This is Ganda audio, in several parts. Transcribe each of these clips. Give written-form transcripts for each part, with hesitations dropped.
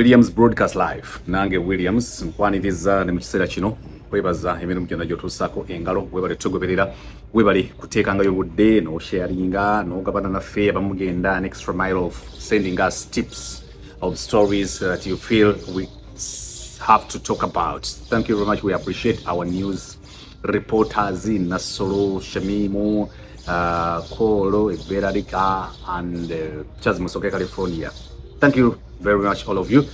Williams broadcast live nange Williams nkwaniriza ne mu kiseera kino kwebaza emirimu gyonna gy'otuusaako engalo webale tugoberera webale kuteekangayo budde n'osharinga n'ogabana naffe abamugenda an extra mile of sending us tips of stories that you feel we have to talk about. Thank you very much. We appreciate our news reporters in Nasoro, Shamimu, Kolo, Berarika, and Chasmusoke, California. Thank you very much, all of you.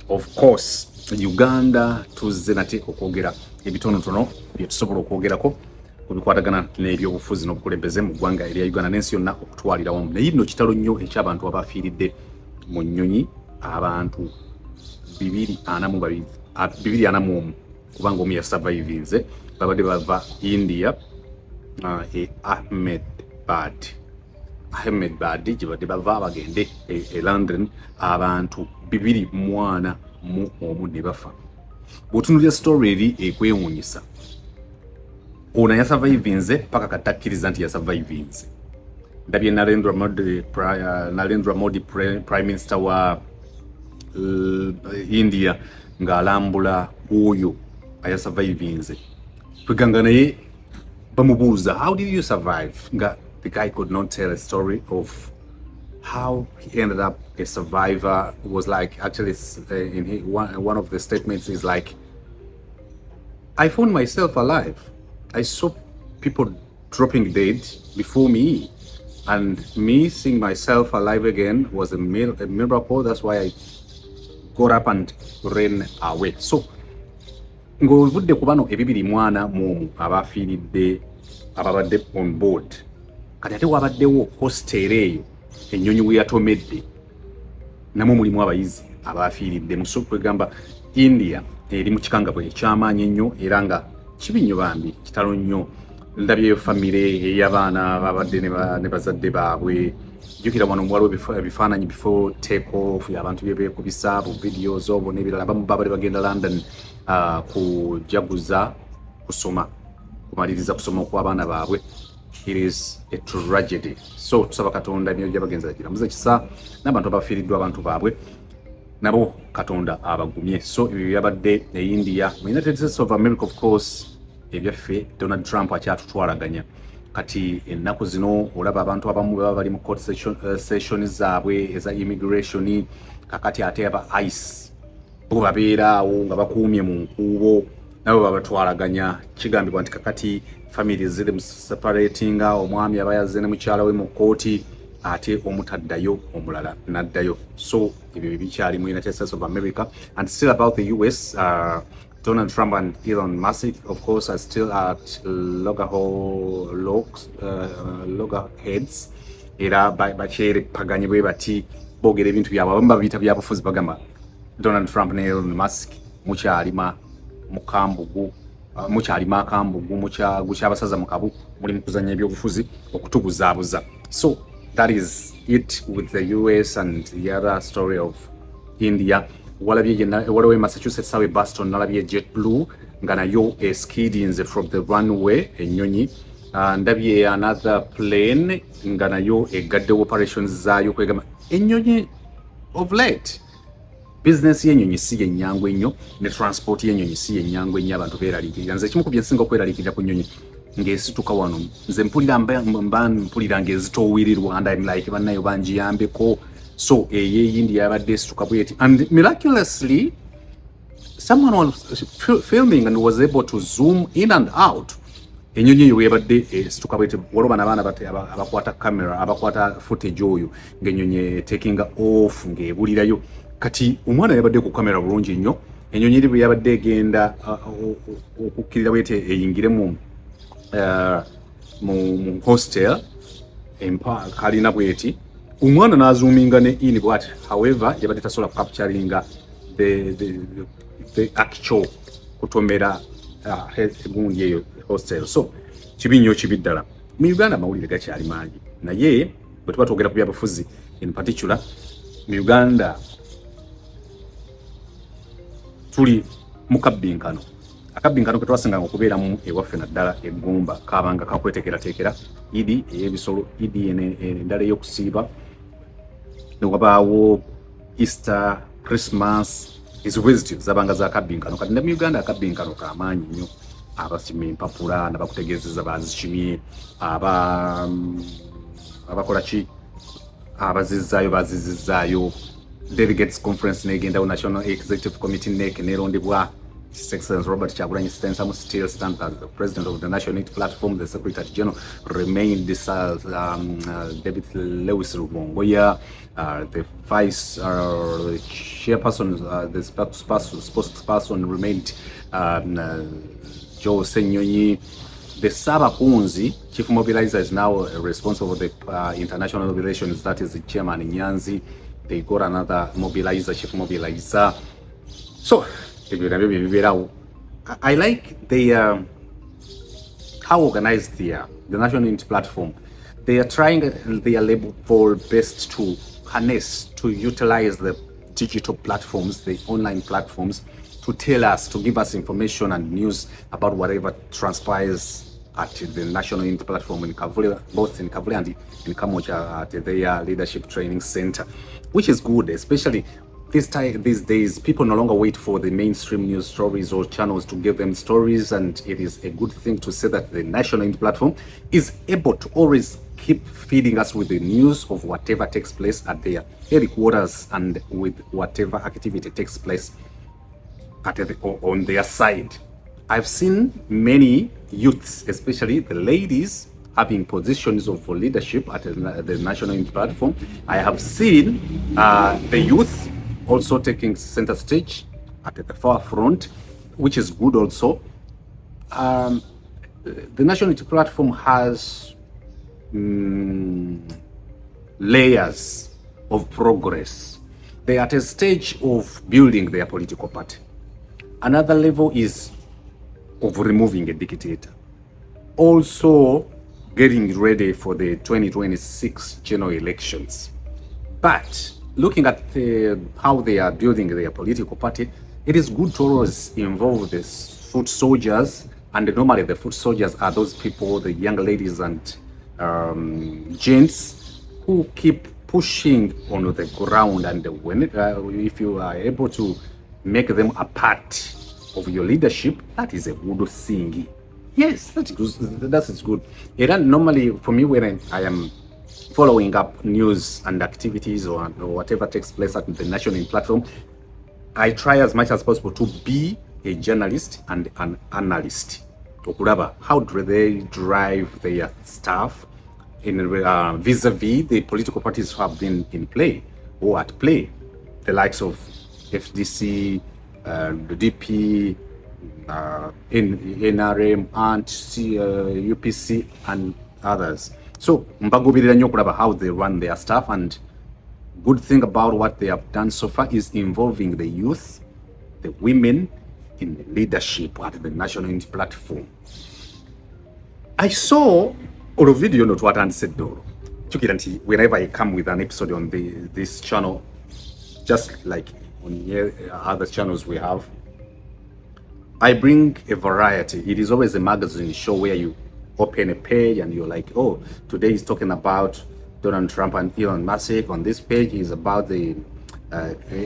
Of course, Uganda tuzze nate okwogera ebitonotono bye tusobola okwogerako ku bikwatagana n'ebyobufuzi n'obukulembeze mu ggwanga erya Uganda n'ensi yonna okutwalira wamu. Naye nno kitalo nnyo eky'abantu abafiiridde mu nnyonyi, abantu 241 kubanga omu yasurvivinze babadde bava India Ahmedabad gye badde bava bagende e London, abantu 241 ne bafa. Bw'otunuulira story eri ekwewuunyisa, ono yasurvivinze paka katakkiriza nti yasurvivinze. Ndabye Narendra Modi Prime Minister wa India ng'alambula oyo ayasurvivinze. Tweganga naye bamubuuza, how did you survive? Nga the guy could not tell a story of how he ended up a survivor. It was like, actually, one of the statements is like, I found myself alive. I saw people dropping dead before me, and me seeing myself alive again was a miracle. That's why I got up and ran away. So, ng'ovudde ku bano ebibiri mwana mu abafiiridde ababadde on board, kati ate wabaddewo hostel eyo ennyonyi we yatomedde namwe mulimu abayizi abafiiridde. Muso kwegamba India eri mu kikangabwa eky'amaanyi ennyo era nga kibi nnyo bambi kitalo nnyo. Ndabyeyo famire ey'abaana babadde ne bazadde baabwe. Jjukira wano waliwo ebifaananyi before take off abantu bye beekubisa bu videos obwo n'ebirala. Abamu babadde bagenda London kujaguza kusoma, kumaliriza kusoma kw'abaana baabwe. It is a tragedy. So tusaba Katonda emyoyo gy'abagenzi agira muze kisa n'abantu abafiiriddwa abantu baabwe nabo Katonda abagumye. So ebyo byabadde e India. Mu United States of America, of course, ebyaffe Donald Trump akyatutwalaganya. Kati ennaku zino olaba abantu abamu baba bali mu court session zaabwe eza immigration, kakati ate aba ICE bo babeeraawo nga bakuumye mu nkuubo nabo babatwalaganya. Kigambibwa nti kakati families ziri mu separating, omwami aba yazze ne mukyala we mu kooti ate omutaddayo omulala naddayo. So ebyo bikyali mu United States of America. And still about the US, Donald Trump and Elon Musk, of course, are still at loggerheads. Era bakyere paganye bwe bati boogera ebintu byabwe. Abamu babiyita byabufuzi bagamba Donald Trump ne Elon Musk mukyalima akambugu ky'abasaza mu kabu muli mu kuzanya ebyobufuzi okutubuzaabuza. So that is it with the US and the other story of India. Waliwo Massachusetts awe Boston nalabye JetBlue nga nayo eskidinze from the runway ennyonyi. Ndabye another plane nga nayo egadde operations zaayo kwegamba ennyonyi of late. Business y'ennyonyi si yenyangu ennyo ne transport y'ennyonyi si yenyangu ennyo. Abantu beeraliikirira. Nze kimu ku bye nsinga okweraliikirira ku nnyonyi ng'esituka wano. Nze mpulira ng'ezitoowirirwa and I'm like bannayo banjiyambeko. So India yabadde esituka bweti, and miraculously someone was filming and was able to zoom in and out. Ennyonyi eyo yabadde esituka bweti. Waliwo bano abaana abakwata camera, abakwata footage oyo ng'ennyonyi taking off ng'ebulirayo. Kati omwana yabadde ku kamera bulungi nnyo. Ennyonyi eri bwe yabadde egenda okukkirira bwete eyingire mu hostel kalina bweti, omwana n'azoominga ne in bwati. However, yabadde tasobola capturinga the actual kutomera egundi eyo hostel. So kibi nnyo, kibi ddala. Mu Uganda amawulire gakyali mangi, naye bwe tuba twogera ku byabufuzi in particular mu Uganda tuli mu kabbinkano. Akabbinkano ke twasinga okubeeramu ewaffe naddala eggumba kabanga kakwetekeratekera Idi ey'ebisolo, Idi endala ey'okusiiba, newabawo Easter, Christmas is wisdom zabanga za kabinkano kati ne Uganda akabinkano kamanyi nnyo abasichimye empapula nabakutegeezeza bazikimye abakola ki abazizaayo delegates conference negenda national executive committee nerondebwa His Excellency Robert Kyagulanyi still stands as the president of the National Unity Platform. The Secretary General remained David Lewis Rubongoya. The vice chairperson, the spokesperson remained Joe Senyonyi. The Sabakunzi, chief mobilizer, is now responsible for the international relations. That is the chairman Nyanzi. They got another mobilizer, chief mobilizer. So I like the how organized they are, the National Unity Platform. They are trying their level best to harness, to utilize the digital platforms, the online platforms, to tell us, to give us information and news about whatever transpires at the National Unity Platform in Kavule, both in Kavule and in Kamoja at their leadership training center, which is good, especially these days. People no longer wait for the mainstream news stories or channels to give them stories, and it is a good thing to say that the National Unity Platform is able to always keep feeding us with the news of whatever takes place at their headquarters and with whatever activity takes place on their side. I've seen many youths, especially the ladies, having positions of leadership at the National Unity Platform. I have seen the youth also taking center stage at the forefront, which is good also. The National Unity Platform has layers of progress. They are at a stage of building their political party. Another level is of removing a dictator. Also getting ready for the 2026 general elections. But looking at how they are building their political party, it is good to always involve the foot soldiers. And normally the foot soldiers are those people, the young ladies and gents, who keep pushing on the ground. And when if you are able to make them a part of your leadership, that is a good thing. Yes, that's good. That is good. And normally for me, when I am following up news and activities or whatever takes place at the National Unity Platform, I try as much as possible to be a journalist and an analyst. How do they drive their staff in vis-a-vis the political parties who have been in play or at play, the likes of FDC, the DP, NRM, and UPC, and others. So mbagubirira nnyo okulaba how they run their staff, and good thing about what they have done so far is involving the youth, the women in leadership at the National Unity Platform. I saw a video not what I said though. Whenever I come with an episode on this channel, just like on other channels we have, I bring a variety. It is always a magazine show where you open a page and you're like, oh, today is talking about Donald Trump and Elon Musk. On this page is about the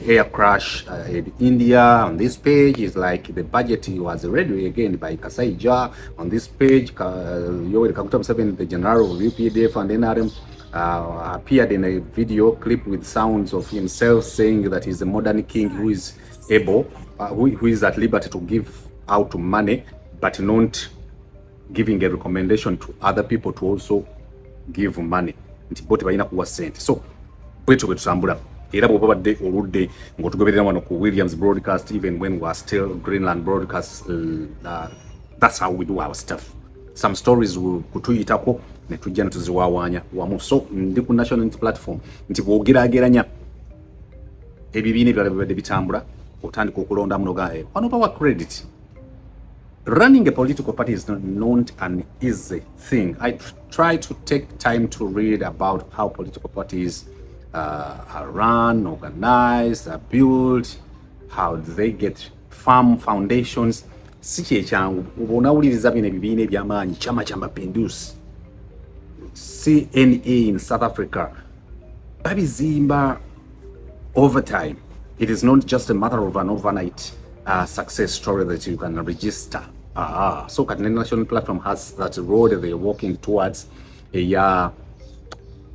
air crash in India. On this page is like the budget was ready again by Kasaija. On this page, Yoweri Museveni, the general of UPDF and NRM, appeared in a video clip with sounds of himself saying that he's a modern king who is able, who is at liberty to give out money, but not giving a recommendation to other people to also give money. So bwetu bwetutambula era bw'obadde oludde ng'otugoberera wano ku Williams broadcast, even when we are still Greenland broadcast, that's how we do our stuff. Some stories kutuyitako ne tujja ne tuziwawaanya wamu. So ndi ku National Unity Platform nti bw'ogeraageranya ebibiina ebirala bibadde bitambula otandika okulonda muno gae wano bawa credit. Running a political party is not an easy thing. I try to take time to read about how political parties are run, organized, are built, how do they get firm foundations. Si kyekyangu bw'onawuliriza bino ebibiina eby'amaanyi, Chama cha Mapinduzi, CNA in South Africa, babizimba over time. It is not just a matter of an overnight success story that you can register. So the national platform has that road they're walking towards a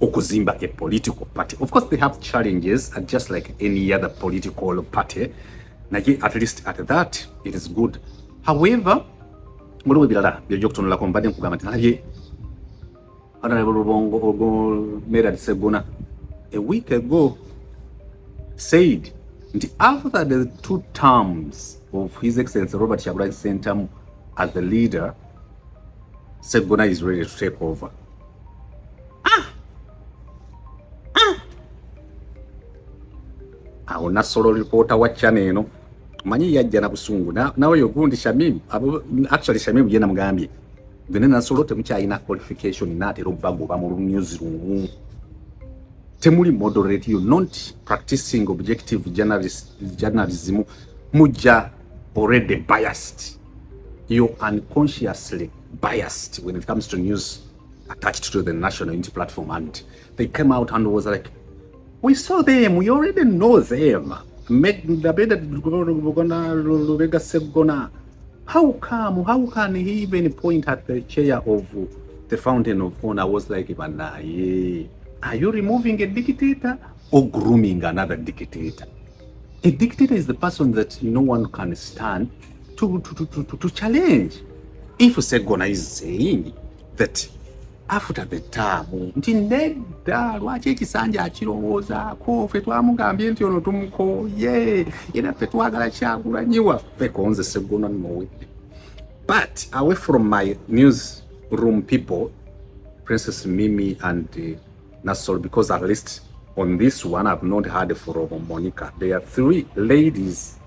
okuzimba a political party. Of course, they have challenges, just like any other political party. At least at that, it is good. However, a week ago said after the 2 terms of His Excellency Robert Kyagulanyi as the leader, Segona is ready to take over. Awo Nasolo reporter wa channel eno manyi yajja na busungu nawe yogundi Shamim actually Shamim yena mugambye then Nasolo temukyalina qualification natera obbagoba mu newsroom temuli moderate, you not practicing objective journalism, muja already biased. You're unconsciously biased when it comes to news attached to the national unity platform. And they came out and was like, we saw them, we already know them. How can he even point at the chair of the Fountain of Honor? I was like, are you removing a dictator or grooming another dictator? A dictator is the person that no one can stand to challenge. If Segona is saying that after the term, but away from my newsroom people, Princess Mimi and Nasol, because at least on this one I've not heard from Monica. There are 3 ladies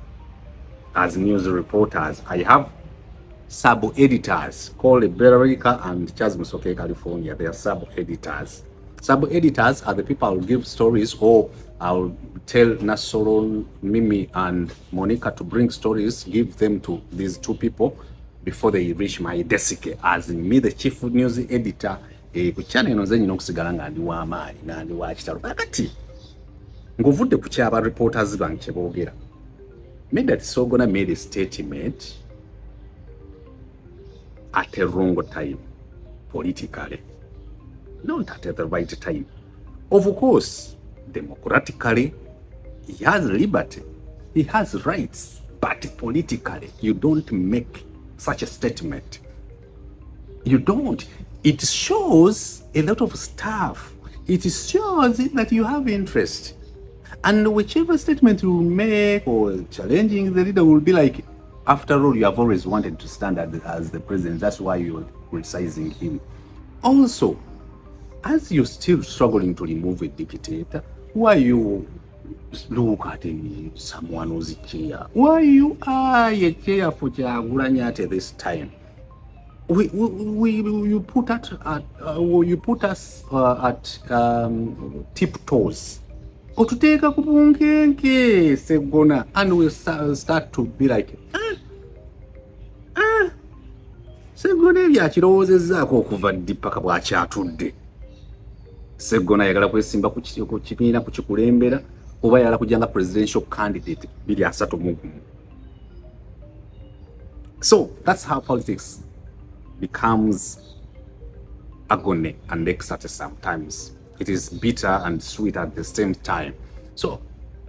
as news reporters. I have sub-editors called Bererica and Charles Musoke, California. They are sub-editors. Sub-editors are the people who give stories, or I'll tell Nasol, Mimi and Monica to bring stories, give them to these 2 people before they reach my desk as me, the chief news editor. Ku channel eno zenyi nokusigala nga ndi wa amaanyi nga ndi wa kitalo kakati nguvudde ku kyaba reporters bange kyeboogera. Made that Sogona made a statement at a wrong time politically, not at the right time. Of course, democratically, he has liberty, he has rights, but politically, you don't make such a statement. You don't. It shows a lot of stuff. It shows that you have interest. And whichever statement you make or challenging the leader will be like, after all, you have always wanted to stand as the president. That's why you're criticizing him. Also, as you're still struggling to remove a dictator, why you look at someone who's a chair? Why you are a chair for Kyagulanyi at this time? You put us at tiptoes. Otuteka kubunkenke Segona, and we start to be like, Segona byakirowoozezzaako okuva ddi paka bwakyatudde. Segona yagala kwesimba ku kibiina ku kikulembera oba yagala kujja nga presidential candidate 231. So that's how politics becomes agony and ecstasy sometimes. It is bitter and sweet at the same time. So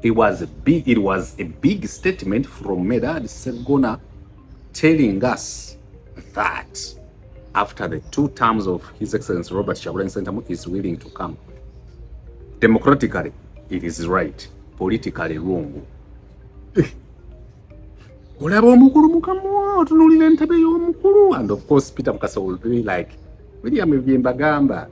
it was a big statement from Medad Segona telling us that after the 2 terms of His Excellency Robert Kyagulanyi is willing to come. Democratically, it is right. Politically, wrong. And of course, Peter Mukasa will be like, William Mbagamba,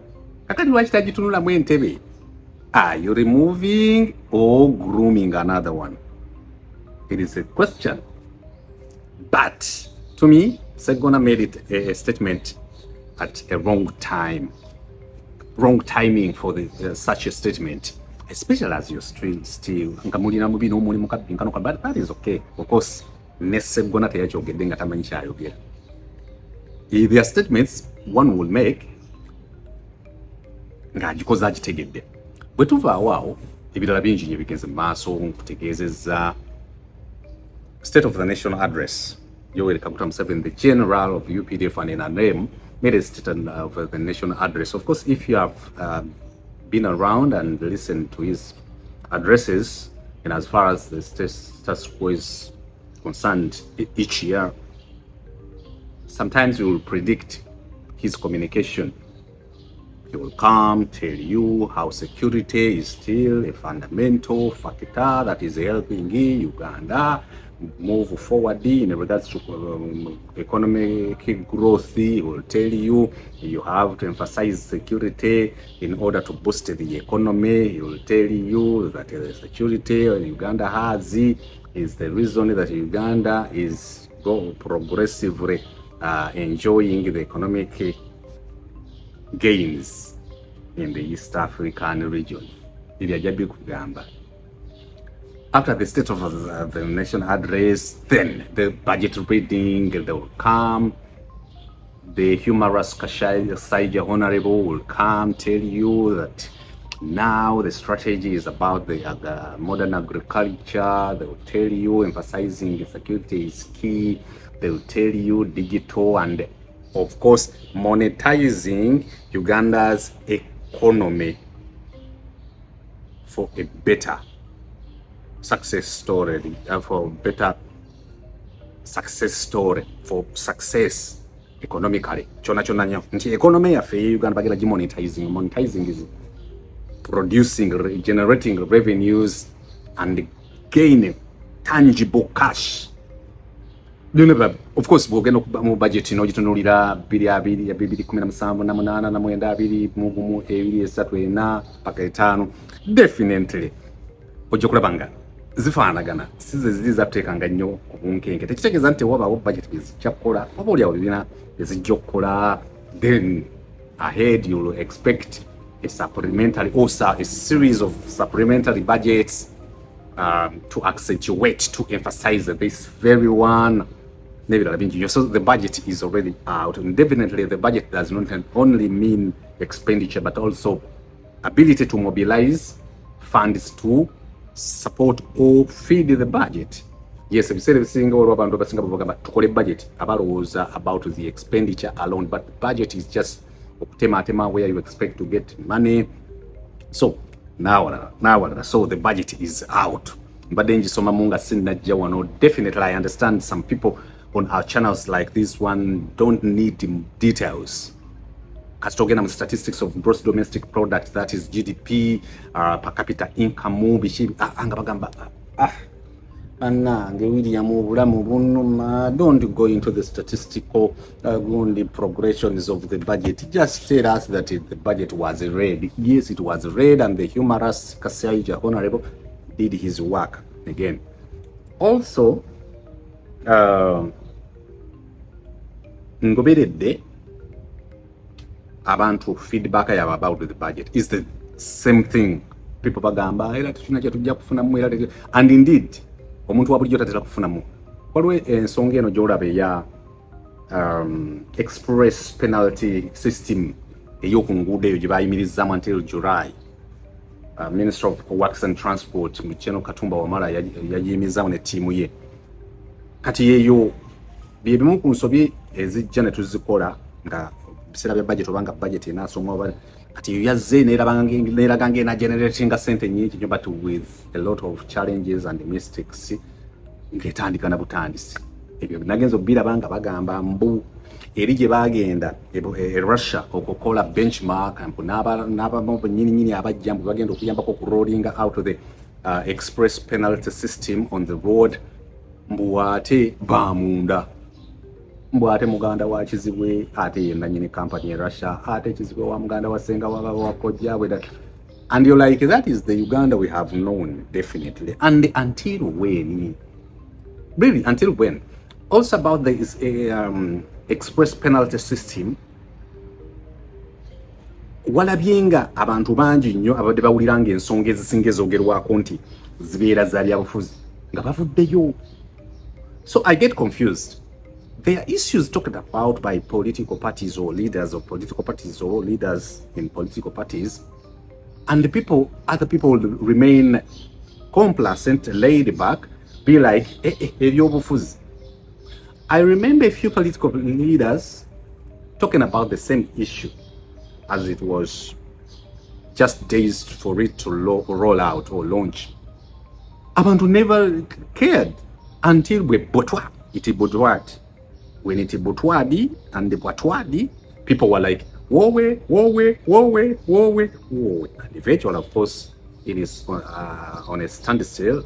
are you removing or grooming another one? It is a question. But to me, Segona made it a statement at a wrong time, wrong timing for such a statement, especially as you're still. But that is okay. Of course, there are statements one will make, bwe tuva awaawo ebirala bingi nyo bigenze mu maaso nkutegeezezza State of the Nation Address. Yoweri Museveni, the General of UPDF and NRM, made a State of the Nation Address. Of course, if you have been around and listened to his addresses, and as far as the status quo is concerned each year, sometimes you will predict his communication. He will come, tell you how security is still a fundamental factor that is helping Uganda move forward in regards to economic growth. He will tell you you have to emphasize security in order to boost the economy. He will tell you that the security Uganda has is the reason that Uganda is progressively enjoying the economic gains in the East African region. After the State of the Nation Address, then the budget reading, they will come. The humorous Saija Honorable will come, tell you that now the strategy is about the modern agriculture. They will tell you emphasizing security is key. They will tell you digital and, of course, monetizing Uganda's economy for a better success story, for better success story, for success economically. Chona nyo. Nti economy ya fe Uganda bagera monetizing. Monetizing is producing, generating revenues and gaining tangible cash. Of course, bwogenda mu budget ino gitunulira 2017 na 8 na 9 mu 2 paka 5 definitely ojo kulabanga zifaanagana size zili zateekanga nnyo ku bunkenke. Tekitegeeza nti wabaawo budget bizikyakola oba oli awo bibina ezijja okukola, then ahead you will expect a supplementary or a series of supplementary budgets to accentuate, to emphasize this very one. So the budget is already out, and definitely the budget does not only mean expenditure but also ability to mobilize funds to support or feed the budget. Yes, we said everything all about to budget about the expenditure alone, but budget is just tema where you expect to get money. So now so the budget is out. But then definitely I understand some people on our channels like this one don't need details. Castogena statistics of gross domestic product, that is GDP, per capita income, don't go into the statistical progressions of the budget. Just tell us that the budget was read. Yes, it was read, and the humorous Kasaija Honorable did his work again. Also, ngoberede abantu feedback yabo about the budget is the same thing. People bagamba era tufuna kye tujja kufuna mu era, and indeed omuntu wa bulijjo tatera kufuna mu waliwo ensonga eno gy'olaba ya express penalty system ey'oku nguudo eyo gye bayimirizzamu until July. Minister of Works and Transport Mucheno Katumba Wamala yagiyimizzamu ne ttiimu ye. Kati yeeyo bye bimu ku nsobi ezijja ne tuzikola nga biseera bya budget obanga budget enaasomwa kati yazze neeraga ng'ena generating sente nnyingi nnyo, but with a lot of challenges and mistakes ng'etandika na butandisi. Ebyo nagenza obbiraba nga bagamba mbu eri gye bagenda e Russia okukola benchmark n'abamu nnyini abajja mbu bagenda okuyambako ku rolling out the express penalty system on the road. Mbu ate bamunda, mbu ate muganda wa kizibwe ate yenna nyini company in Russia, ate kizibwe wa muganda wa senga wa kojja. And you're like, that is the Uganda we have known, definitely. And until when? Really, until when? Also about the express penalty system, walabyenga abantu bangi nnyo abadde bawuliranga ensonga ezisinga ezoogerwako nti zibeera za byabufuzi nga bavuddeyo. So I get confused. There are issues talked about by political parties or leaders of political parties or leaders in political parties and the other people will remain complacent, laid back, be like, I remember a few political leaders talking about the same issue as it was just days for it to roll out or launch. Abantu never cared until we botwa. Iti botwad. When iti botwadi and the botwadi, people were like, wowe. And eventually, of course, it is on a standstill,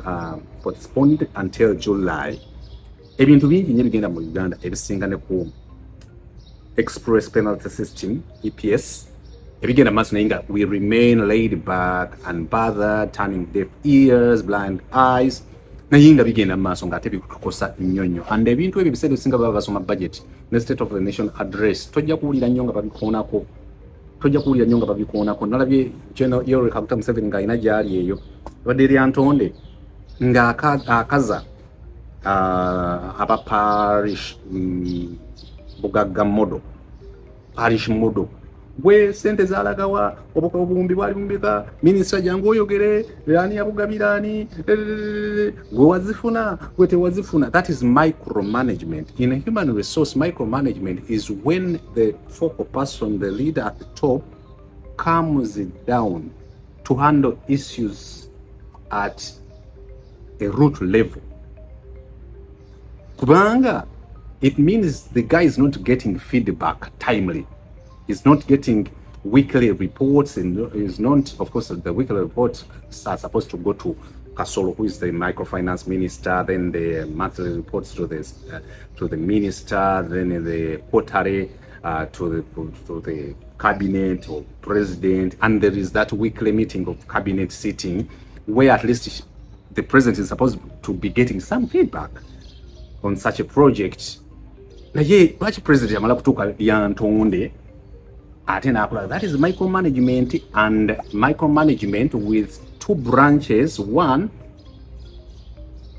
postponed until July. Ebintu bingi nnyo bigenda mu Uganda ebisinga ne ku express penalty system EPS ebigenda maaso naye nga we remain laid back and bothered, turning deaf ears, blind eyes, naye nga bigenda maaso nga ate bikukosa nnyo. And ebintu ebyo biseera bisinga baba basoma budget ne state of the nation address tojja kuwulira nnyo nga babikoonako. Nalabye General Yoweri Museveni nga alina gyali eyo badde lyantonde nga akaza aba parish bugagga modo parish modo bwe sente zalagawa obukumbi bwali bumbika minister jangu oyogere yani yabugabirani gwe wazifuna gwe tewazifuna. That is micromanagement. In a human resource, micromanagement is when the focal person, the leader at the top, comes down to handle issues at a root level. Kubanga, it means the guy is not getting feedback timely. He's not getting weekly reports, and is not, of course, the weekly reports are supposed to go to Kasolo, who is the microfinance minister, then the monthly reports to the minister, then the quarterly to the cabinet or president, and there is that weekly meeting of cabinet sitting where at least the president is supposed to be getting some feedback on such a project. Naye lwaki president amala kutuuka lyantonde ate nakola? That is micromanagement, and micromanagement with two branches: one,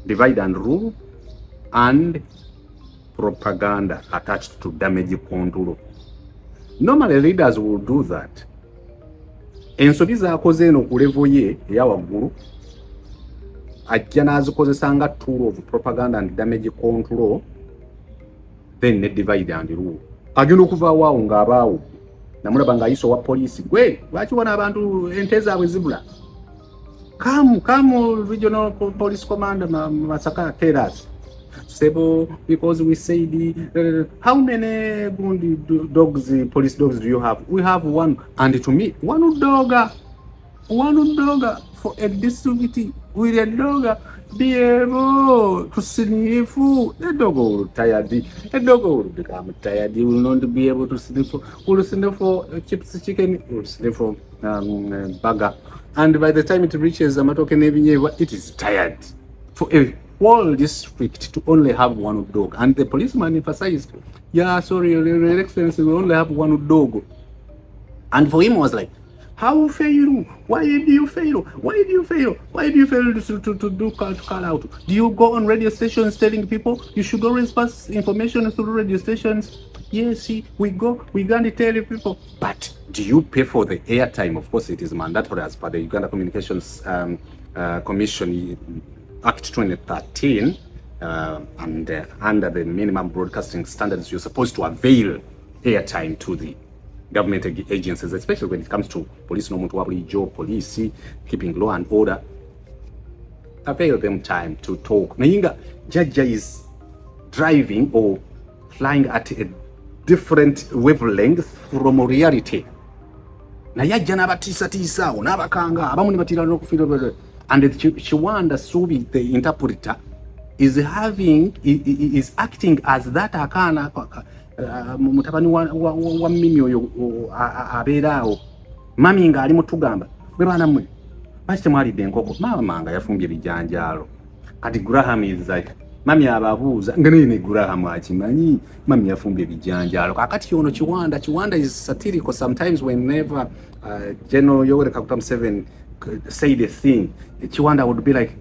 divide and rule, and propaganda attached to damage control. Normally leaders will do that. Ensobi zaakoze eno ku level ye eya waggulu ajja n'azikozesanga tool of propaganda and damage control, then ne divide and rule. Agenda okuvaawo awo ng'abaawo namulaba ng'ayisa owa poliisi, gwe lwaki wona abantu ente zaabwe zibula? Come regional police commander Masaka, tell us. Sebo, because we said how many dogs, police dogs do you have? We have one, and to me, one dog for a district with a dog be able to sniff. The dog will tired. The dog will become tired. He will not be able to sniff. Will sniff for chips, chicken. Will sniff for burger. And by the time it reaches Amatoke, it is tired. For a whole district to only have one dog. And the policeman emphasized, yeah, sorry, Your Excellency, we only have one dog. And for him, it was like, how fail? Why do you fail? Why do you fail? Why do you fail to call out? Do you go on radio stations telling people you should always pass information through radio stations? Yes, see, we go and tell people. But do you pay for the airtime? Of course, it is mandatory as per the Uganda Communications Commission Act 2013, and under the minimum broadcasting standards, you're supposed to avail airtime to the government agencies, especially when it comes to police, police, keeping law and order. Avail them time to talk. Nayinga Jaja is driving or flying at a different wavelength from reality. Nayajja n'abatisa n'abakanga abamu ne batira n'okufira. And Chiwanda Subi, the interpreter, is acting as that akana mutabani wa mimi oyo abeeraawo mami nga ali mutugamba bwe baana mmwe baki temwalidde enkoko maama nga yafumbye bijanjaalo kati Graham is like mami ababuuza nga naye ne Graham akimanyi mami yafumbye bijanjaalo kakati ono Chiwanda is satirical sometimes whenever General Yoweri Museveni say the thing. Chiwanda would be like,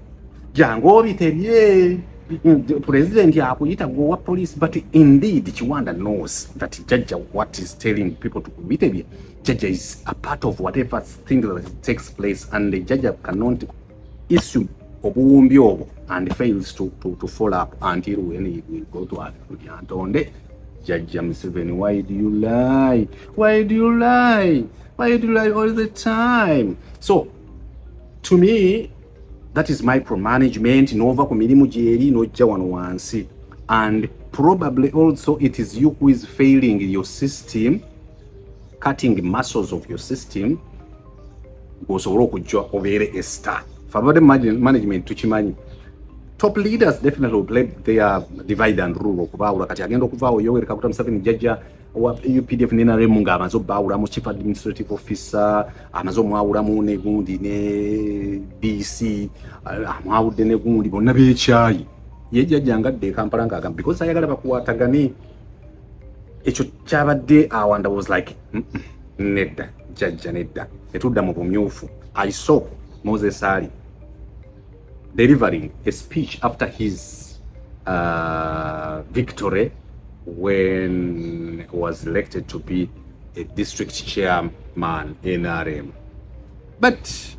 Jango bitebye, president yakuyita gowa police, but indeed Kiwanda knows that Jaja what is telling people to commit. Jaja is a part of whatever thing that takes place, and the Jaja cannot issue obuwumbi obo and fails to follow up until when he will go to Antonde. Jaja Museveni, why do you lie? Why do you lie? Why do you lie all the time? So to me, that is micromanagement, nova kumirimu jeri no wano wansi. And probably also it is you who is failing your system, cutting muscles of your system. Gosobola okujja obeere a star. For the management tukimanyi. Top leaders definitely will play their divide and rule okubawula kati agenda okuvaawo Yoweri Kaguta Museveni Jaja wa UPDF NRM nga amaze obbawulamu chief administrative officer, amaze omwawulamu ne gundi ne DC, amwawudde ne gundi bonna beekyayi. Ye Jaja ngadde e Kampala ng'agamba because ayagala bakuwatagane. Ekyo kyabadde awanda was like nedda Jaja nedda etudda mu bumyufu. I saw Moses Ali delivering a speech after his victory when he was elected to be a district chairman in NRM. But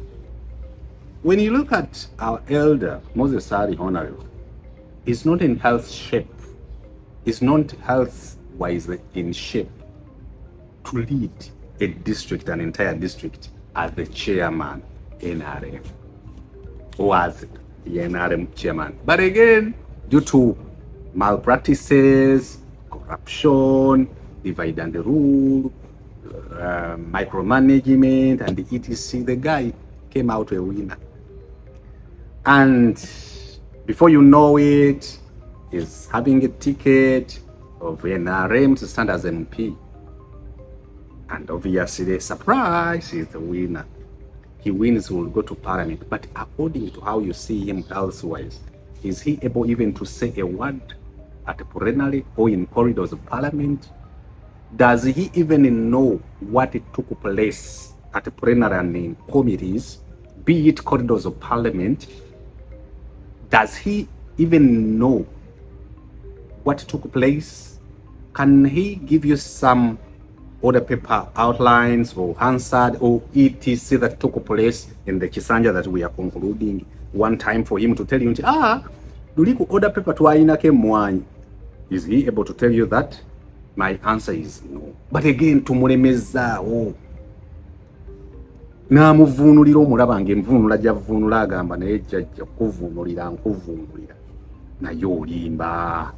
when you look at our elder Moses Ali Honorable, he's not in health shape. He's not health-wise in shape to lead a district, an entire district, as the chairman in NRM. Was the NRM chairman. But again, due to malpractices, corruption, divide and rule, micromanagement, and the etc., the guy came out a winner. And before you know it, he's having a ticket of NRM to stand as MP. And obviously, surprise, he's the winner. He wins, will go to parliament. But according to how you see him elsewise, is he able even to say a word at plenary or in corridors of parliament? Does he even know what took place at plenary and in committees, be it corridors of parliament? Does he even know what took place? Can he give you some order paper outlines or answered or etc that took place in the Chisanja that we are concluding one time for him to tell you, luliku order paper twainake mwanyi? Is he able to tell you that? My answer is no. But again, tumulemezaawo namuvunulira omulaba ng'envunula gyavunula agamba naye Jajja kuvunulira nkuvunulira naye olimba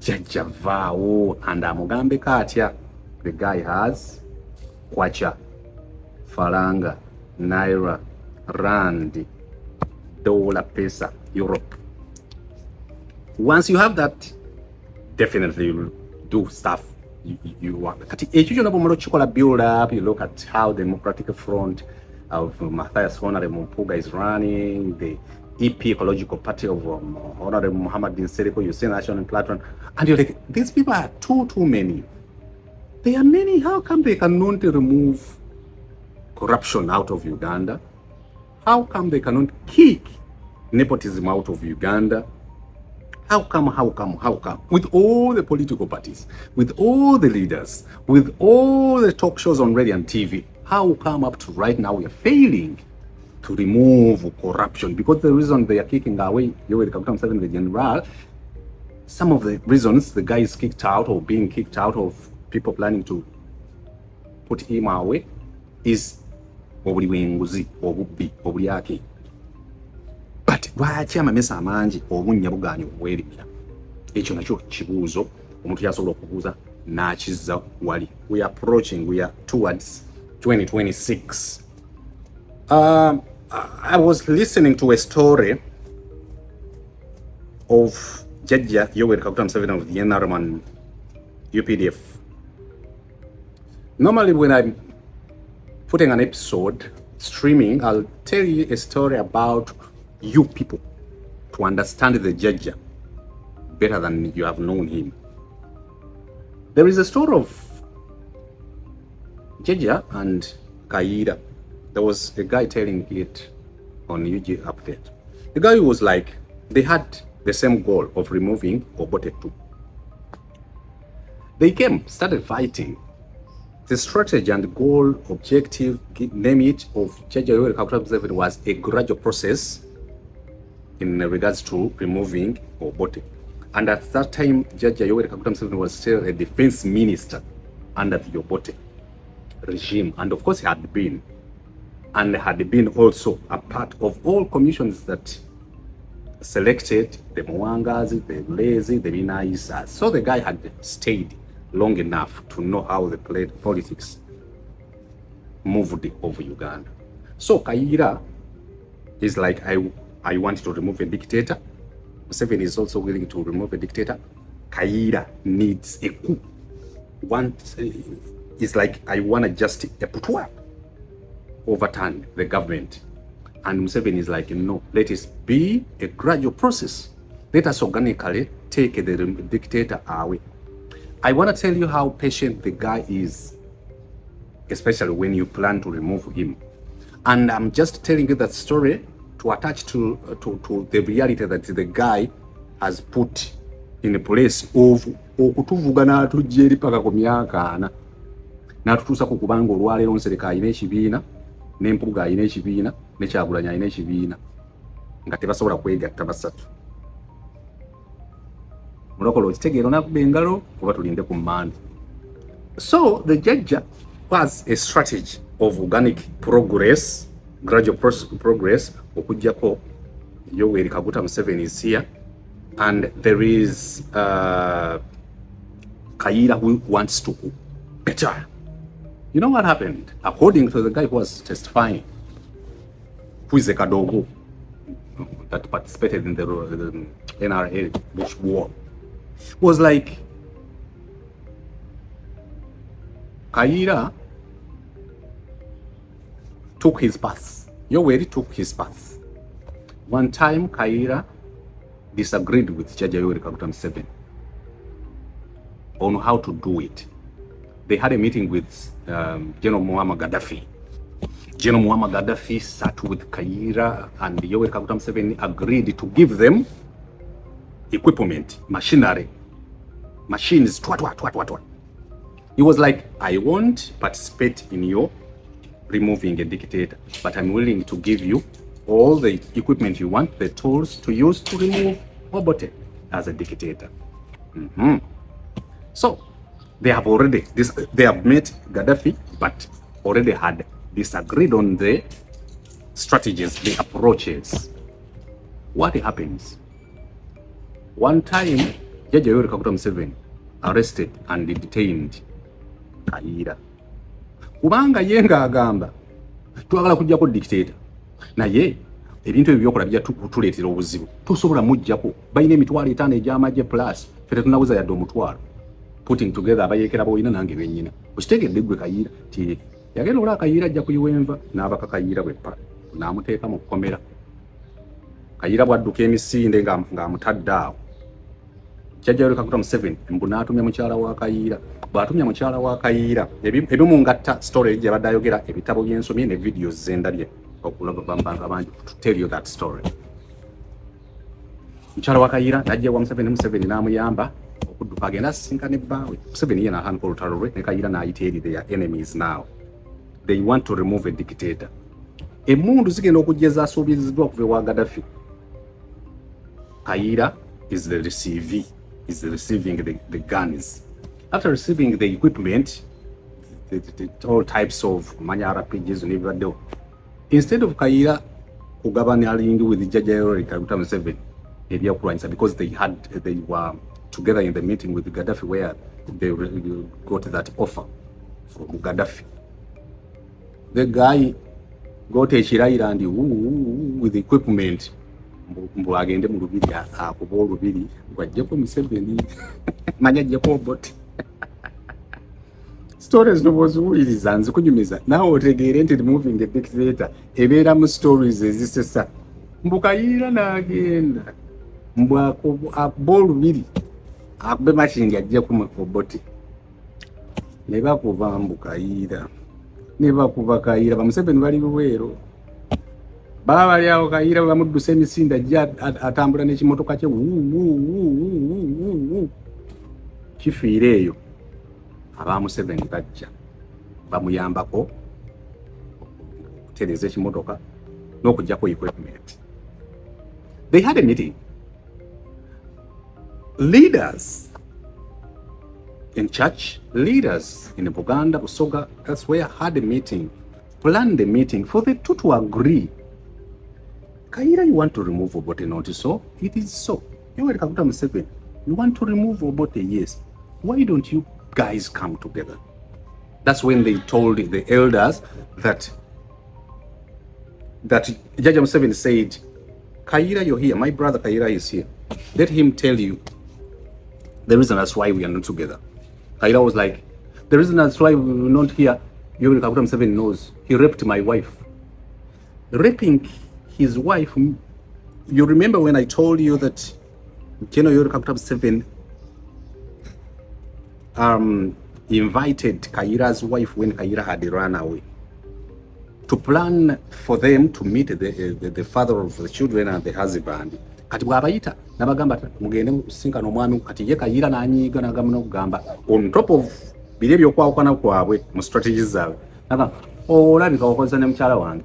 Jajja vaawo and amugambeko atya. The guy has kwacha, faranga, naira, rand, dollar, pesa, Europe. Once you have that, definitely you'll do stuff you want. Build up, you look at how the Democratic Front of Mathias Mpuuga is running, the EP Ecological Party of Honorable Muhammad Nsereko, you see national platform, and you're like, these people are too many. There are many. How come they cannot remove corruption out of Uganda? How come they cannot kick nepotism out of Uganda? How come? With all the political parties, with all the leaders, with all the talk shows on radio and TV, how come up to right now we are failing to remove corruption? Because the reason they are kicking away Yoweri Kaguta Museveni, the general, some of the reasons the guy is kicked out or being kicked out of people planning to put him away is obuli bwenguzi obubbi obulyake. But lwaki amamesa amangi obunnya bugaanyi obwerimira? Ekyo nakyo kibuuzo omuntu yasobola okubuuza n'akizza wali. We are towards 2026. I was listening to a story of Jajja Yoweri Kaguta Museveni of the NRM and UPDF. Normally when I'm putting an episode, streaming, I'll tell you a story about you people to understand the Jajja better than you have known him. There is a story of Jajja and Kaida. There was a guy telling it on UG Update. The guy was like, they the same goal of removing Obote too. They started fighting. The strategy and goal, objective, name it, of Yoweri Kaguta Museveni was a gradual process in regards to removing Obote. And at that time, Yoweri Kaguta Museveni was still a defense minister under the Obote regime. And of course, he had been also a part of all commissions that selected the Mwangas, the Lazy, the Binaisas. So the guy had stayed long enough to know how the politics moved over Uganda. So Kayiira is like, I want to remove a dictator. Museveni is also willing to remove a dictator. Kayiira needs a coup. It's like, I want to just overturn the government. And Museveni is like, no, let it be a gradual process. Let us organically take the dictator away. I want to tell you how patient the guy is, especially when you plan to remove him. And I'm just telling you that story to attach to the reality that the guy has put in a place of okutuvuga n'atujja eri paka ku myaka ana n'atutuusa ku kubanga olwaleero Nsereko alina ekibiina ne Mpuuga alina ekibiina ne Kyagulanyi alina ekibiina nga tebasobola kwegatta basatu. Mulokolo okitegeera onakuba engalo oba tulinde ku mmande. So the Jajja was a strategy of organic progress, gradual progress, okujjako Yoweri Kaguta Museveni is here, and there is Kayiira who wants to go better. You know what happened? According to the guy who was testifying, who is a Kadogo that participated in the NRA Bush War, was like, Kayiira took his path. Yoweri took his path. One time, Kayiira disagreed with Yoweri Kaguta Museveni on how to do it. They had a meeting with General Muhammad Gaddafi. General Muhammad Gaddafi sat with Kayiira, and Yoweri Kaguta Museveni agreed to give them equipment, machinery, machines. He was like, I won't participate in your removing a dictator, but I'm willing to give you all the equipment you want, the tools to use to remove Obote as a dictator. So they have met Gaddafi, but already had disagreed on the strategies, the approaches. What happens? One time, Yoweri Kaguta Museveni arrested and detained Kayiira. Kubanga yenga agamba twagala kujjako dictator. Naye ebintu ebyokola bijja tuleetera obuzibu. Tusobola mujjako balina emitwalo 5 egy'amagye plus fete tunaweza yadde omutwalo. Putting together abayekera boyina nange bennyina. Okitegedde gwe Kayiira ti yagenda ola Kayiira ajja kuyiwenva n'abaka Kayiira bweppa n'amuteeka mu kkomera. Kayiira bwadduka emisinde ng'amutadde awo. Yoweri Kaguta Museveni mbu n'atumya mukyala wa Kayiira. Bw'atumya mukyala wa Kayiira ebimu ngatta story gye badde ayogera ebitabo by'ensomye ne videos zendabye okulaga bambanga abangi to tell you that story. Mukyala wa Kayiira n'ajja wa Museveni n'amuyamba okudduka agenda asisinkana ebbaawe. Museveni ye n'ahanika olutalo lwe ne Kayiira n'ayita eri their enemies now. They want to remove a dictator. Emmundu zigenda okujja asuubiziddwa okuva ewa Gaddafi. Kayiira is the receiving the guns. After receiving the equipment, all types of manya RPGs and everything, instead of Kayiira governing with the Yoweri Kaguta Museveni, because they were together in the meeting with Gaddafi where they got that offer from Gaddafi. The guy got a Shiraira and with equipment. Mbu agende mu lubiri akuba olubiri gwajjeko Museveni manya jjeko Obote. Stories no bozuwuliriza nzikunyumiza nawe otegeere nti removing a dictator ebeera mu stories ezisesa. Mbu Kayiira n'agenda mbu akuba olubiri akube mashingi ajjeko Obote ne bakuba mbu Kayiira ne bakuba Kayiira ba Museveni bali luweero baba bali awo Kayiira bamudduse emisinde ajja atambula n'ekimotoka kye kifiire eyo aba Museveni bajja bamuyambako okutereeza ekimotoka n'okuggyako equipment. They had a meeting. Leaders in church, leaders in Buganda, Busoga, elsewhere had a meeting, planned a meeting for the two to agree. Kayiira, you want to remove Obote, not so? It is so. Yoweri Kaguta Museveni, you want to remove Obote, yes. Why don't you guys come together? That's when they told the elders that Judge Museveni said, Kayiira, you're here. My brother Kayiira is here. Let him tell you the reason that's why we are not together. Kayiira was like, the reason that's why we are not here, Yoweri Kaguta Museveni knows. He raped my wife. Raping his wife, you remember when I told you that General Yoweri Kaguta Museveni invited Kayiira's wife when Kayiira had run away to plan for them to meet the father of the children and the husband. Kati bwabayita nabagamba mugende sinkana omwami kati ye Kayiira nanyiga nagamba okugamba on top of bile byokwawukana kwabwe mu strategies zaabwe nagamba olabika wakozesa ne mukyala wange.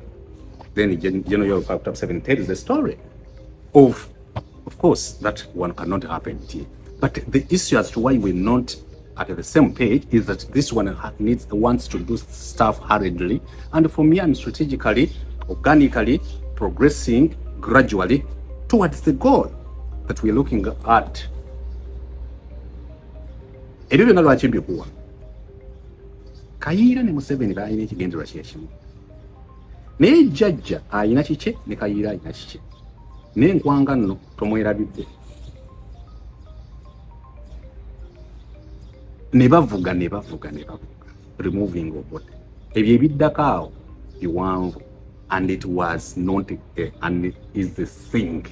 Then General Yoweri Kaguta Museveni tells the story of course that one cannot happen here. But the issue as to why we're not at the same page is that this one wants to do stuff hurriedly, and for me, I'm strategically, organically progressing gradually towards the goal that we're looking at. Ebyo byonna lwaki mbikuwa Kayiira ne Museveni balina ekigendererwa kyekimu, naye jjajja alina kike ne Kayiira alina kike, n'enkwanga nno tomwerabidde. Ne bavuga removing Obote. Ebyo ebiddako awo biwanvu, and it was not and it is the thing.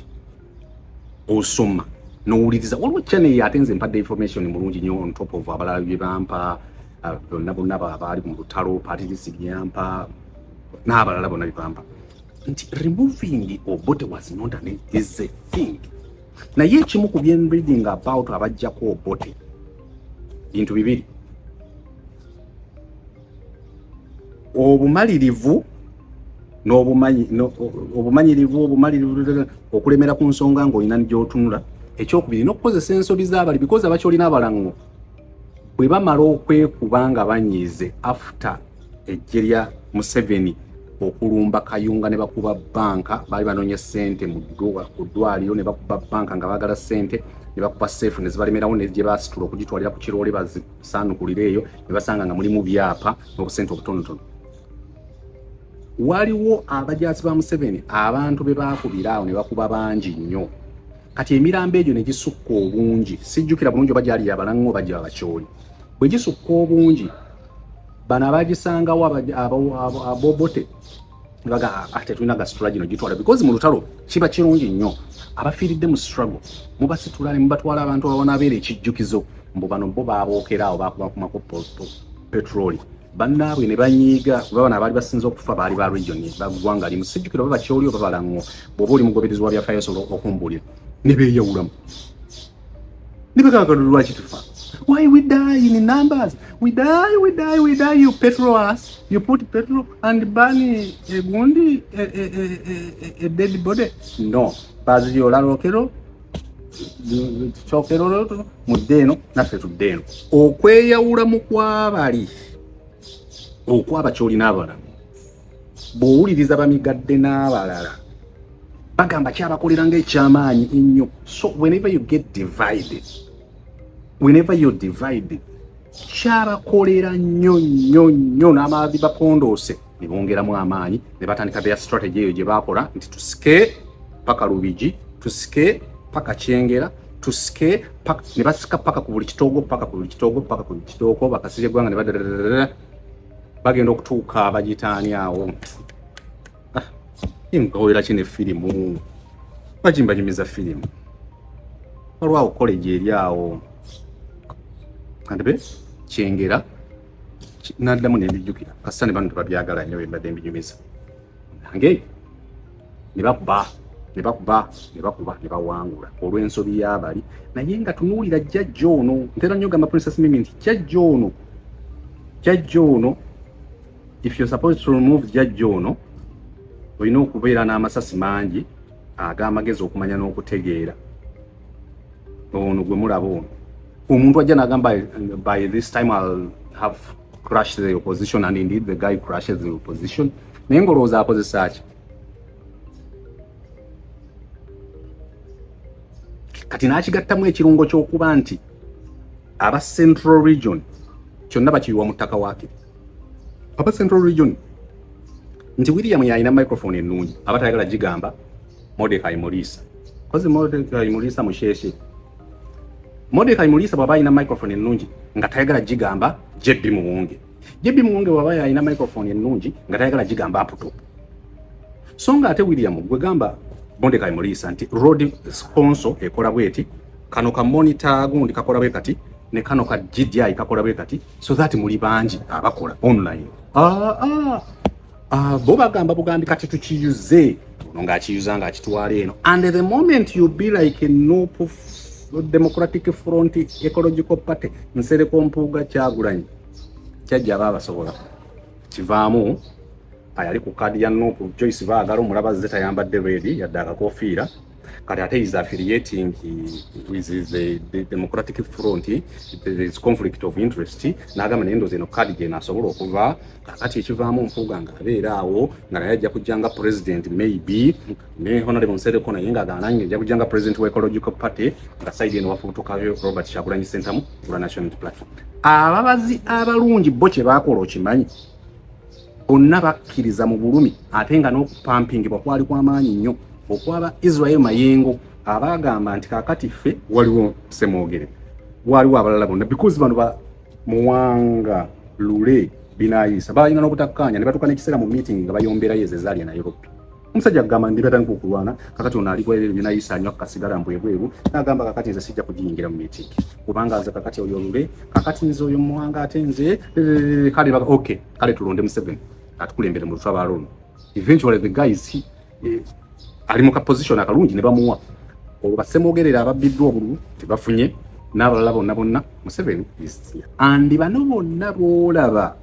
Osoma n'owuliriza waliwo channel yatenze mpadde information mulungi nnyo on top of abalala bye bampa bonna abaali mu lutalo patirisi byampa n'abalala bonna bye bampa nti removing Obote was not an easy thing. Naye ekimu ku bye reading about abajjako Obote bintu bibiri: obumanyirivu, okulemera ku nsonga ng'olina gy'otunula. Ekyokubiri n'okukozesa ensobi z'abali, because abakyolina abalango bwe bamala okwekuba nga banyiize after ejje lya Museveni okulumba Kayunga ne bakuba banka, baali banoonya ssente mu ddwaliro ne bakuba banka nga baagala ssente, ne bakuba seefu ne zibalemerawo ne gye baasitula okugitwalira ku kiroole bazisaanukulira eyo ne basanga nga mulimu byapa n'obusente obutonotono. Waliwo abajaasi ba Museveni abantu be baakubira awo ne bakuba bangi nnyo. Kati emirambo egyo ne gisukka obungi, sijjukira bulungi oba gyali abalango oba gye abakyoli. Bwe gisukka obungi, bano abagisangawo Obote ne baga ate tulina gasitula gino gitwala, because mu lutalo kiba kirungi nnyo. Abafiiridde mu struggle mubasitula ne mubatwala abantu abanabeera ekijjukizo, mbu bano bo baabookera awo baakubakumako petroli. Bannaabwe ne banyiiga kuba bano abaali basinza okufa baali ba region baggwanga limu, sijjukira oba bakyoli oba balango, bw'oba oli mugoberezi wa byafaayo osobola okumbuulira. Ne beeyawulamu ne bagamba lwaki tufa? Why we die in numbers? We die, you petrol us, you put petrol and burn a wounded, a dead body. No, baziola lokero, chokero, mudeno, naffe tuddeno. Okweyawulamu kw'abali okw'abakyoli n'abalala, bw'owuliriza bamigadde n'abalala bagamba kyabakolera ng'ekyamaanyi ennyo. So whenever you get divided, kyabakolera nnyo n'amababi bapondoose ne bongeramu amaanyi ne batandika their strategy eyo gye baakola nti tusike paka Lubigi, tusike paka Kyengera, tusike paka, ne basika paka ku buli kitoogo, bakasirye eggwanga ne bagenda okutuuka abagitaani awo. Nkawera kino effirimu bagimbanyumiza firimu olwawo college eri awo andibe Kyengera naddamu ne mbijjukira kasita ne bano tebabyagala nnyo bembadde mbinyumiza nange ne bawangula olw'ensobi y'abali naye nga tunuulira jjajja ono ntera nnyo gamba Princess Mimi nti jjajja ono if you're supposed to remove jjajja ono olina okubeera n'amasasi mangi ag'amagezi okumanya n'okutegeera ono gwe mulaba ono omuntu ajja n'agamba by this time I'll have crushed the opposition, and indeed the guy crushes the opposition. Naye ng'olowooza akozesa ki? Kati n'akigattamu ekirungo ky'okuba nti aba Central Region kyonna bakiyiwa mu ttaka waake. Aba Central Region nti William yalina microphone ennungi aba tayagala gigamba Mordecai Mulisa. Kozi Mordecai Mulisa musheshe. Mordecai Mulisa bw'aba alina microphone ennungi nga tayagala gigamba Jebbi Muwonge. Jebbi Muwonge bw'aba alina microphone ennungi nga tayagala gigamba Aputo. So nga ate William gwe gamba Mordecai Mulisa nti road sponsor ekola bweti, kano ka monitor gundi kakola bwe kati, ne kano ka GDI kakola bwe kati, so that muli bangi abakola online. Bo bagamba bugambi kati tukiyuze nga akiyuza nga akitwala eno, and the moment you be like no Democratic Front Ecological Party Nsereko Mpuuga Kyagulanyi kyajja babasobola kivaamu ayali ku kadi ya Nopu Joyce baagala omulaba zeta yambadde ready yadde akakofiira kati ate is affiliating with the Democratic Front. There is conflict of interest n'agamba nendo zeno kadi gye nasobola okuva kakati ekivaamu Mpuuga nga abeera awo nga naye ajja kujjanga president maybe ne Honorable Nsereko naye nga agananye ajja kujjanga president wa Ecological Party nga side eno wafutukayo Robert Kyagulanyi Center mu National Platform. Ababazi abalungi bo kye baakola okimanyi bonna bakkiriza mu bulumi ate nga n'okupampingibwa kwali kw'amaanyi nnyo okwaba Israel Mayengo abagamba nti kakati ffe waliwo Semwogere waliwo abalala bonna because bano ba Muwanga Lule binayisa balina n'obutakkaanya ne batuuka n'ekiseera mu meeting nga bayombera yeze zaali na Europe. Omusajja agamba ndi batandika okulwana kakati ono ali kwere binayisa nnyo akasigala mbwebweru n'agamba kakati nze sijja kugiyingira mu meeting kubanga aze kakati oyo Lule kakati nze oyo Muwanga ate nze kale okay kale tulonde Museveni atukulembere mu lutwa balono. Eventually the guy is ali mu position akalungi ne bamuwa olwo basemwogerera ababbiddwa obululu tebafunye n'abalala bonna Museveni is andi bano bonna boolaba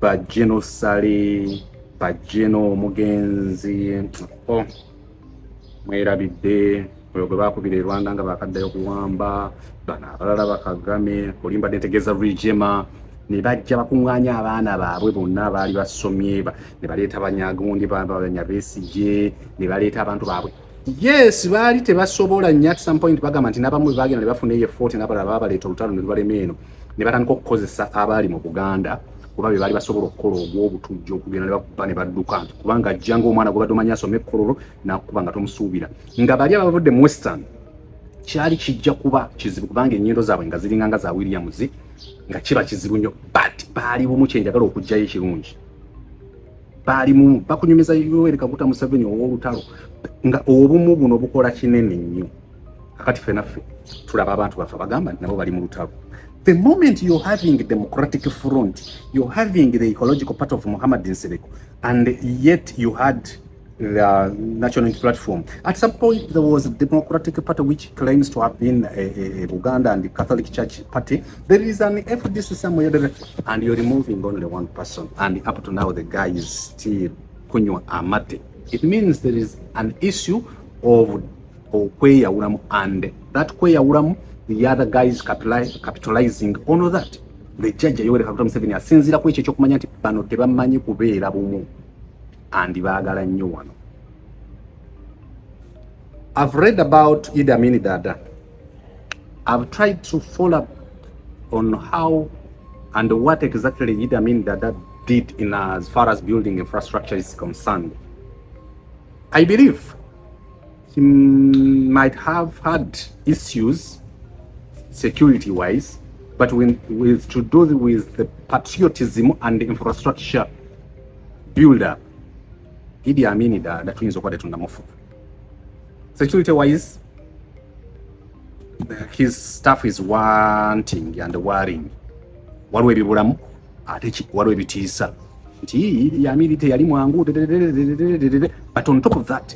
ba genocide ba geno Mugenzi mwerabidde oyo gwe baakubira Rwanda nga bakaddayo kuwamba bano abalala bakagame olimba netegeeza Rwigema ne bajja bakuŋŋaanya abaana baabwe bonna baali basomye ne baleeta Banyagundi Banyabesigye ne baleeta abantu baabwe. Yes, baali tebasobola nnyo at some point bagamba nti n'abamu bagenda ne bafuna effort n'abalala babaleeta olutalo ne lubalema eno ne batandika okukozesa abaali mu Buganda kuba be baali basobola okukola ogw'obutujju okugenda ne bakuba ne badduka nti kubanga ajjanga omwana gwe badde omanyi asome ekkololo n'akuba nga tomusuubira nga bali abavudde mu Western kyali kijja kuba kizibu kubanga ennyindo zaabwe nga ziringa nga za Williams nga kiba kizibu nnyo but baali bumu kyenjagala okugjayo ekirungi baali mumu bakunyumiza Yoweri Kaguta Museveni ow'olutalo nga obumu buno bukola kinene nnyo kakati ffe naffe tulaba abantu baffe bagamba nabo bali mu lutalo. The moment you're having Democratic Front, you're having the ecological part of Muhammad Nsereko, and yet you had the National Platform. At some point, there was a Democratic Party which claims to have been a Uganda and the Catholic Church Party. There is an FDC somewhere, and you're removing only one person. And up to now, the guy is still Kunywa Amate. It means there is an issue of Kweya Uramu, and that Kweya Uramu, the other guys capitalizing on that. The judge Yoweri Kaguta Museveni asinzira ku ekyo ekyokumanya nti bano tebamanyi kubeera bumu andi baagala nnyo wano. I've read about Idi Amin Dada. I've tried to follow up on how and what exactly Idi Amin Dada did in as far as building infrastructure is concerned. I believe he might have had issues security-wise, but with to do with the patriotism and the infrastructure build-up, Idi Amin Dada tuyinza okuba tetunnamufu. Security-wise, his staff is wanting and worrying. Waliwo ebibulamu ate waliwo ebitiisa nti Idi Amin yali mwangu, but on top of that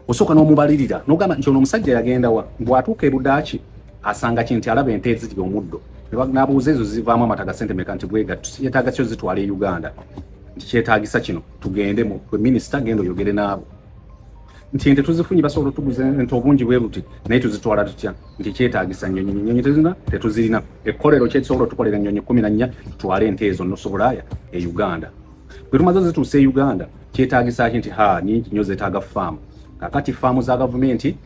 osoka n'omubalirira n'ogamba nti ono omusajja yagenda wa bw'atuuka ebudaaki asanga kinti alaba ente eziri omuddo n'abuuza ezo zivaamu amata sente meka nti bwega yeetaaga kyo zitwala e Uganda nti kyetaagisa kino tugende mu minisita genda oyogere naabo nti ente tuzifunye basobola otuguza ente obungi bwe buti naye tuzitwala tutya nti kyetaagisa nnyonyi tetuzirina ekkolero kyekisobola otukolera nnyonyi 14 tutwale ente ezo nosobolaaya e Uganda bwe tumaze zituusa e Uganda kyetaagisa ki nti nyingi nnyo zeetaaga faamu kakati faamu za gavumenti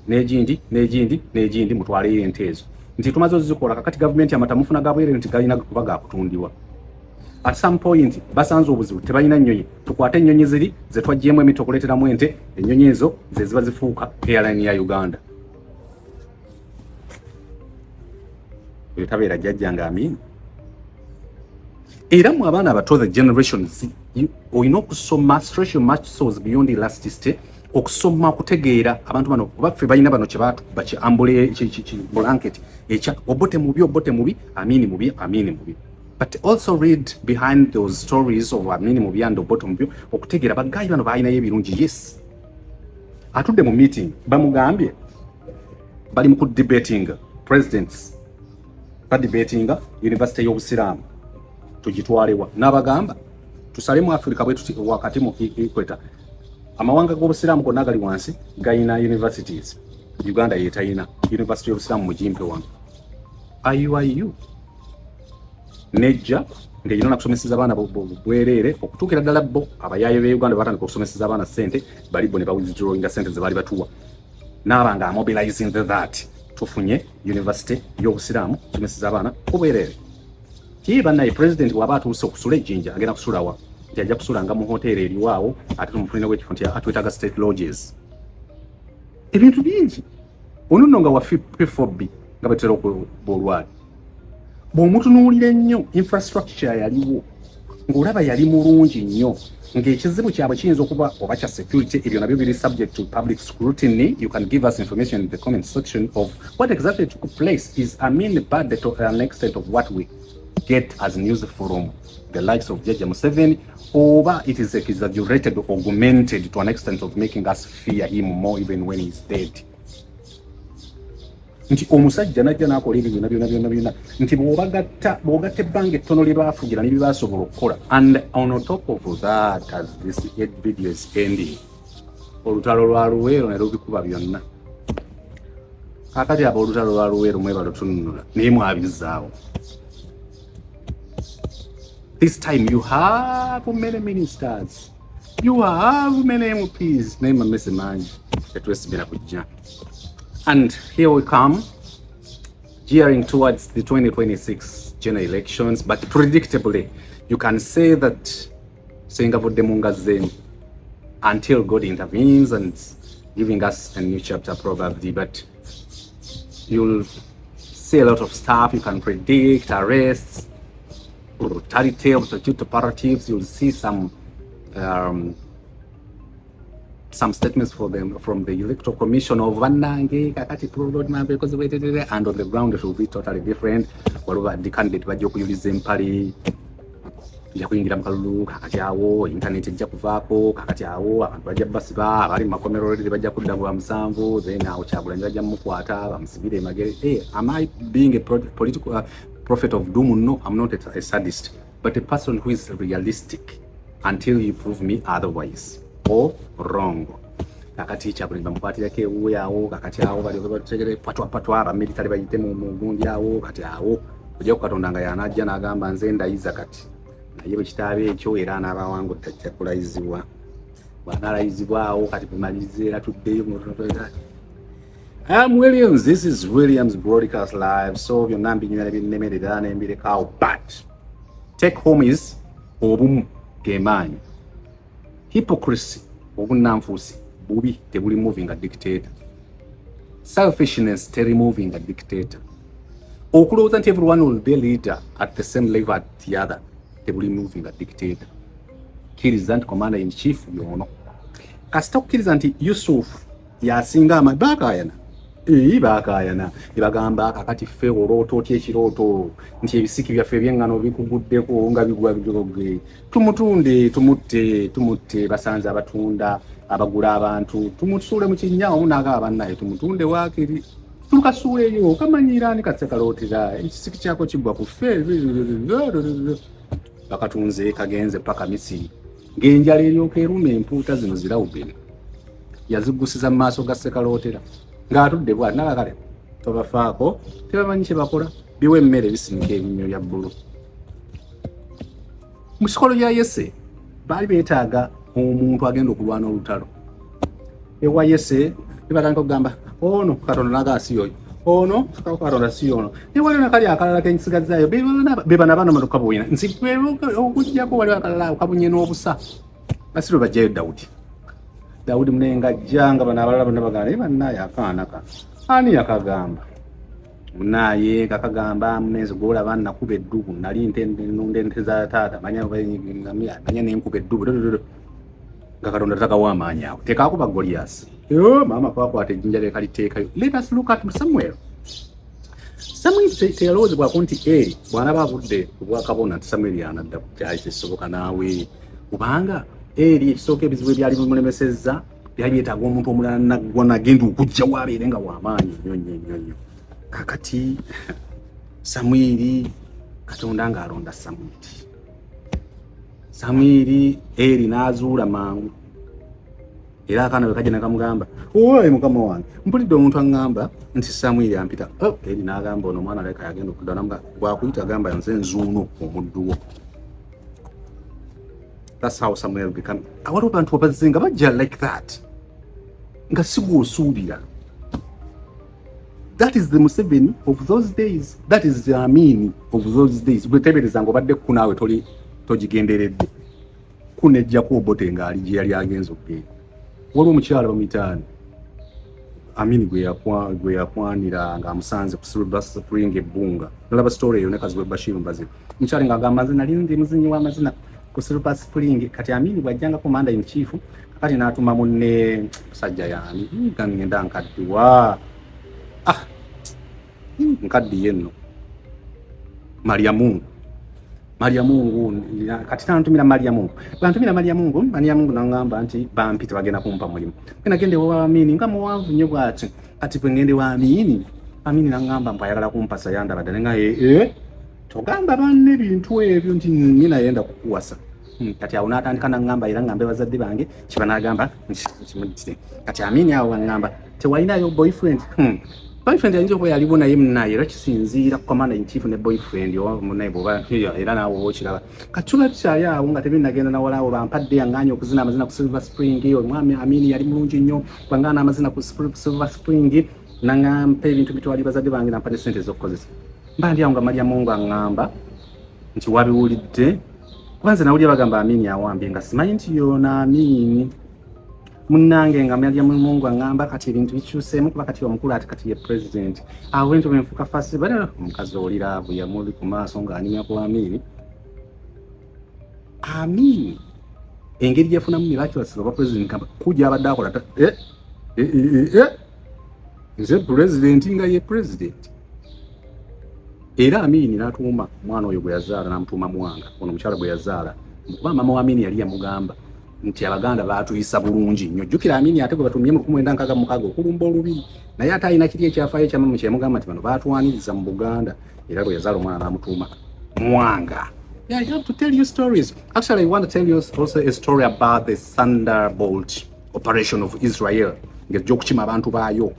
n'egindi mutwaleyo ente ezo nti tumaze ozikola kakati gavumenti amata mufuna gabwere nti galina kuba gakutundiwa at some point basanze obuzibu tebalina nnyonyi tukwate ennyonyi ziri ze twaggyemu emiti okuleeteramu ente ennyonyi ezo ze ziba zifuuka airline ya Uganda eyo tabeera jjajjanga Amin era mu abaana abato the generations olina okusoma stretch your muscles beyond elasticity okusoma kutegeera abantu bano baffe balina bano kye batukuba ki ambule blanket ekya obote mubi Amin mubi but also read behind those stories of Amin mubi and obote mubi okutegeera bagayi bano balinayo ebirungi yes atudde mu meeting bamugambye bali mu debating presidents debating university y'obusiraamu tugitwalewa n'abagamba tusalemu Africa bwe tuti wakati mu equator amawanga g'obusiraamu gonna gali wansi gayina universities Uganda yetayina university y'obusiraamu mugimpe wange IU nejja ng'erina nakusomeseza abaana bwereere okutuukira ddala bo abayaaye b'e Uganda batandika okusomeseza abaana ssente bali bo ne bawithdrawinga ssente ze baali batuwa n'abanga mobilizing that tufunye university y'obusiraamu tusomeseza abaana obwereere kii bannaye president waba atuuse okusula ejjinja agenda kusulawa nti ajja kusulanga mu hoteri eriwaawo ate tumufunirawo ekifo nti atwetaaga state lodges ebintu bingi ono nno nga wafefobi nga batera okubolwali bw'omutunuulira ennyo infrastructure yaliwo ng'olaba yali mulungi nnyo ng'ekizibu kyabwe kiyinza okuba oba kya security ebyo nabyo biri subject to public scrutiny. You can give us information in the comment section of what exactly took place. Is Amin bad to an extent of what we get as news from the likes of Jaja Museveni, or it is exaggerated or augmented to an extent of making us fear him more even when he's dead? Nti omusajja najja n'akola ebyo byonna nti bw'ogatta ebbanga ettono lye baafugira n'ebyo baasobola okukola. And on top of that, as this video is ending, olutalo lwa Luweero ne lubikuba byonna. Kakati olutalo lwa Luweero mwebalo tununula naye mwabizzaawo. This time you have many ministers, you have many MPs, name a message man that was been a. And here we come, gearing towards the 2026 general elections, but predictably, you can say that until God intervenes and giving us a new chapter probably, but you'll see a lot of stuff you can predict, arrests, brutality of the two operatives. You'll see some statements for them from the Electoral Commission of Vanange, Kakati roadmap, because and on the ground it will be totally different. Whatever the candidate bajja kuyuliza empali, ija kuyingira mu kalulu, kakati awo internet ejja kuvaako, kakati awo abantu bajja basiba, abali mu makomero already bajja kudda bwa musanvu, then awo Kyagulanyi bajja mukwata bamusibire emagere. Hey, am I being a political prophet of doom? No, I'm not a sadist, but a person who is realistic until you prove me otherwise. Or wrong. Kakati Kyagulanyi bamukwatirako ewuwe awo, kakati awo bali bategere patwa abamilitale bayite mu gundi awo, kati awo ojja kukatonda nga yanajja n'agamba nze ndayiza kati naye bwe kitaabe ekyo era n'abawangudde ajja kulayizibwa. Bw'analayizibwa awo kati bumalize era tuddeyo mu I'm Williams, this is Williams Broadcast Live. So byonna mbinyumira binnemerera n'embirekawo, but take home is obumu gemaanyi. Hypocrisy, obunanfuusi, bubi tebuli moving a dictator. Selfishness teri moving a dictator. Okulowooza nti everyone will be a leader at the same level at the other, tebuli moving a dictator. Kkiriza nti commander in chief y'ono. Kasita okukkiriza nti Yusuf yasinga amabbaakayana bakayana ibagamba kakati ffe olooto otya ekirooto nti ebisiki byaffe ebyengano bikuguddeko nga bigwa bijoge tumutte basanze abatunda abagula abantu tumusuule mu kinyawo n'agaba naye tumutunde waakiri tukasuule eyo kamanyira ni kasekalootera ekisiki kyako kigwa ku ffe bakatunze kagenze paka Misiri ng'enjala eryoka eruma empuuta zino zirawubeni yazigusiza mu maaso ga sekalootera ng'atudde bw'ati nakakale tobafaako tebamanyi kye bakola biwa emmere bisinga ebinnyo bya bbulu. Mu kikolo kya Yese baali beetaaga omuntu agenda okulwana olutalo ewa Yese bebatandika okugamba ono Katonda nagaasi oyo ono Katonda si ono newaliwo nakali akalala kensigazaayo bebana bano matokabuwina nsi okujjako waliwo akalala okabunye n'obusa basiro bajjayo Dawudi munenga janga bana abalala bonna bagamba bannaye akaana ka ani yakagamba munaye kakagamba munezi gola banna kuba eddubu nali ntende za taata manya nenkuba eddubu nga Katonda takawa amaanyi awo tekakuba Goliath mama kwakwata ejjinja lye kaliteekayo. Let us look at Samuel teyalowoozebwako nti eri bwana baavudde obwakabona nti Samuel yanadda ku kyali kisoboka naawe kubanga eri ekisooka ebizibu ebyali bimulemesezza byali byetaaga omuntu omulala naggwa nagenda okujja waabeere nga w'amaanyi nnyo. Kakati Samwiri Katonda ng'alonda Samwiri eri n'azuula mangu era akaana bwe kajja ne kamugamba owaye mukama wange mpulidde omuntu aŋŋamba nti Samwiri ampita eri n'agamba ono omwana leka yagenda okudda namuga bw'akuyita agamba nze nzuuno omuddu wo. That's how Samuel became. Awaliwo abantu abazze nga bajja like that nga sigwosuubira. That is the Museveni of those days. That is the Amin of those days. Bwetebereza ng'obadde kunaawe togigenderedde kunejjako obote ng'ali gye yali agenza okugenda. Waliwo omukyala bamuyitaani Amin gwe yakwanira ng'amusanze ku Silver Spring ebbunga. Nalaba story eyo ne Kazibwe Bashir Mbazire. Omukyala ng'agamba nze nali ndi muzinyi w'amazina ku Silver Spring kati Amin bw'ajjanga commander in chief kati n'atuma munne musajja yaani ngenda nkaddiwa nkaddiye nno Mariamungu kati tantumira Mariamungu n'angamba nti bampi tebagenda kumpa mulimu nagende wa Amin nga muwanvu nnyo bw'ati kati bwe ngende wa Amin n'angamba mpa ayagala kumpa sayanda badde nga togamba banne ebintu ebyo nti nina yenda kukuwasa kati awo n'atandika n'angamba era ngambe bazadde bange kiba n'agamba kimuditire kati Amin awo ngamba tewalinayo boyfriend boyfriend yinza okuba yaliwo naye munaye era kisinziira ku commander in chief ne boyfriend munaye bwoba era naawe oba okiraba kati tulabikyali awo nga tebinnagenda nawalawo bampadde yaŋŋaanye okuzina amazina ku Silver Spring omwami Amin yali mulungi nnyo bwaŋŋaana amazina ku Silver Spring naŋŋampa ebintu bitwali bazadde bange nampa ne ssente ez'okukozesa mba ndi awo nga Mariamungu aŋŋamba nti wabiwulidde kuba nze nawulira bagamba Amin awambye nga simanyi nti yoona Amin munnange nga Mariamungu aŋŋamba kati ebintu bikyuseemu kuba kati omukulu ati kati ye president awo bintu benfuka fasi bale omukazi oliraavu yamuli ku maaso ng'anyumya ku Amin engeri gyefunamu miraculous oba president kamba kujja abadde akola nze president nga ye president era Amin n'atuuma omwana oyo gwe yazaala n'amutuuma Mwanga ono omukyala gwe yazaala kuba mama wa Amin yali yamugamba nti Abaganda baatuyisa bulungi nnyo jjukira Amin ate gwe batumye mu 1966 okulumba olubiri naye ate alina kiri ekyafaayo ekyamamu kyemugamba nti bano baatwaniriza mu Buganda era bwe yazaala omwana n'amutuuma Mwanga. Yeah, I have to tell you stories. Actually, I want to tell you also a story about the Thunderbolt operation of Israel. Ngejja okukima abantu baayo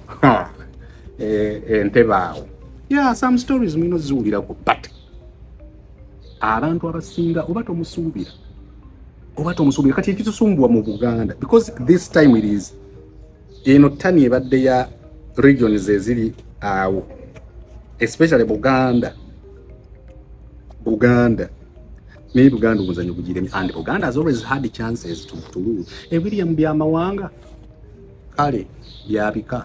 entebe awo. Yeah, some stories mwino ziwulirako but abantu abasinga oba tomusuubira kati ekitusumbwa mu Buganda because this time it is eno tani ebadde ya regions eziri awo especially Buganda naye Buganda omuzanyo gugiremi and Buganda has always had the chances to lose. William byamawanga kale byabika